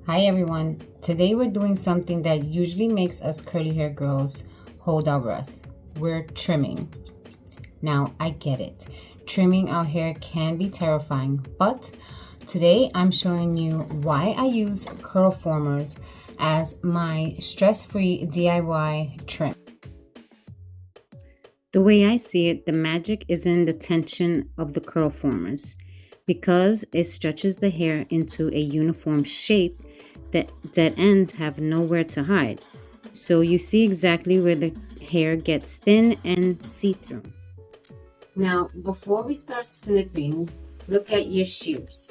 Hi everyone. Today we're doing something that usually makes us curly hair girls hold our breath. We're trimming. Now, I get it. Trimming our hair can be terrifying, but today I'm showing you why I use Curlformers as my stress-free DIY trim. The way I see it, the magic is in the tension of the Curlformers. Because it stretches the hair into a uniform shape, the dead ends have nowhere to hide. So you see exactly where the hair gets thin and see-through. Now, before we start snipping, look at your shears.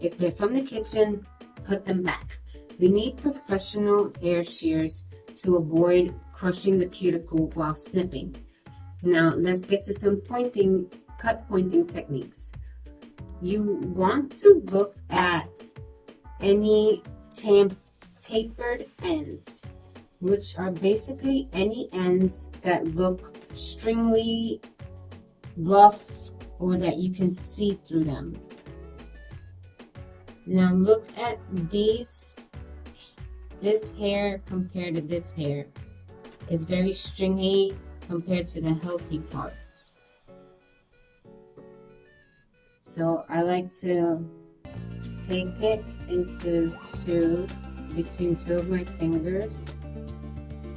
If they're from the kitchen, put them back. We need professional hair shears to avoid crushing the cuticle while snipping. Now, let's get to some cut pointing techniques. You want to look at any tapered ends, which are basically any ends that look stringly, rough, or that you can see through them. Now look at this hair compared to this hair. It's very stringy compared to the healthy parts. So I like to take it between two of my fingers,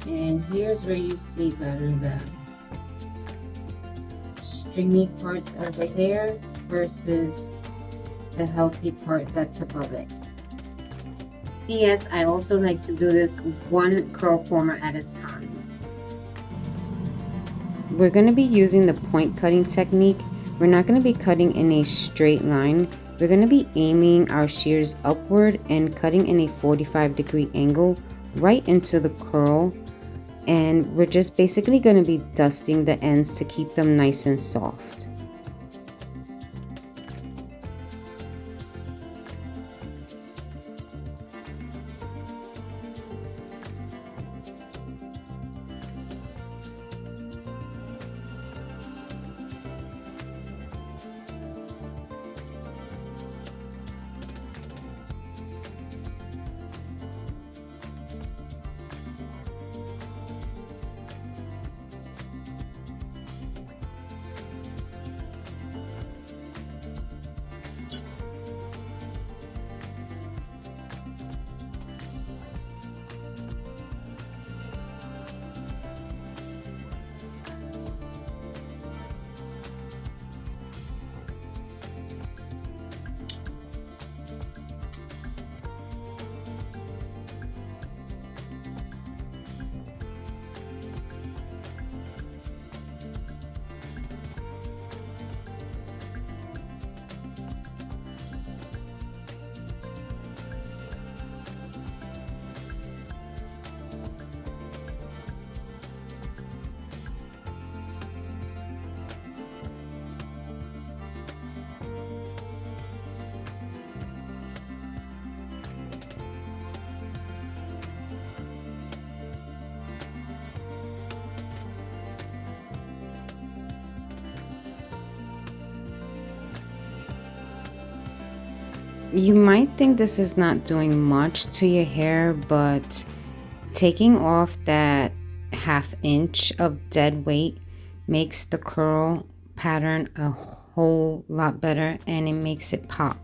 and here's where you see better the stringy parts of the hair versus the healthy part that's above it. P.S. I also like to do this one curl former at a time. We're going to be using the point cutting technique. We're not going to be cutting in a straight line. We're going to be aiming our shears upward and cutting in a 45-degree angle right into the curl. And we're just basically going to be dusting the ends to keep them nice and soft. You might think this is not doing much to your hair, but taking off that ½ inch of dead weight makes the curl pattern a whole lot better, and it makes it pop.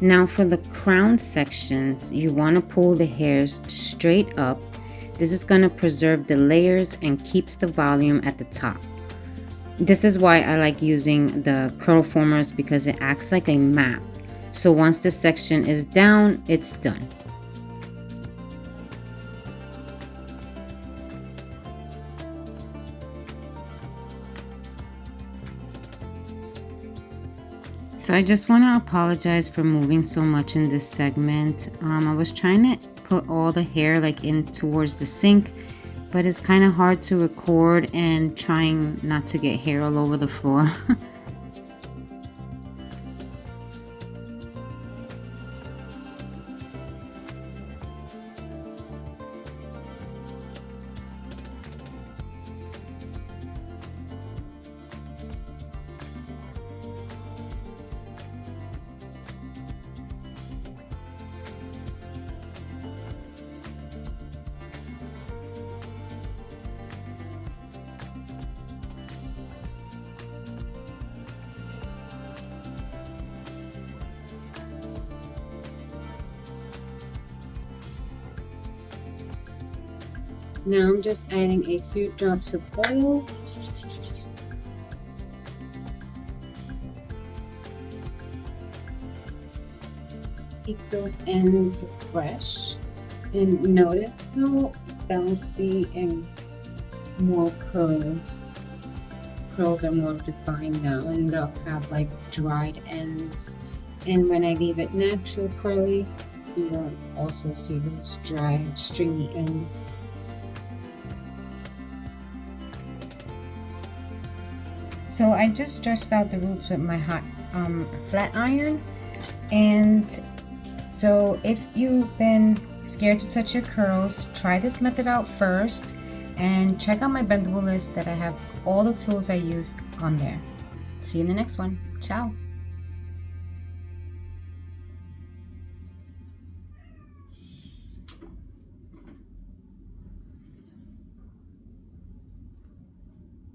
Now for the crown sections, you want to pull the hairs straight up. This is going to preserve the layers and keeps the volume at the top. This is why I like using the Curlformers, because it acts like a map. So once the section is down, it's done. So I just want to apologize for moving so much in this segment. I was trying to put all the hair like in towards the sink, but it's kind of hard to record and trying not to get hair all over the floor. Now I'm just adding a few drops of oil. Keep those ends fresh. And notice how bouncy and more curls. Curls are more defined now, and they'll have like dried ends. And when I leave it natural curly, you will also see those dry, stringy ends. So I just stretched out the roots with my hot flat iron. And so if you've been scared to touch your curls, try this method out first and check out my bendable list that I have all the tools I use on there. See you in the next one. Ciao.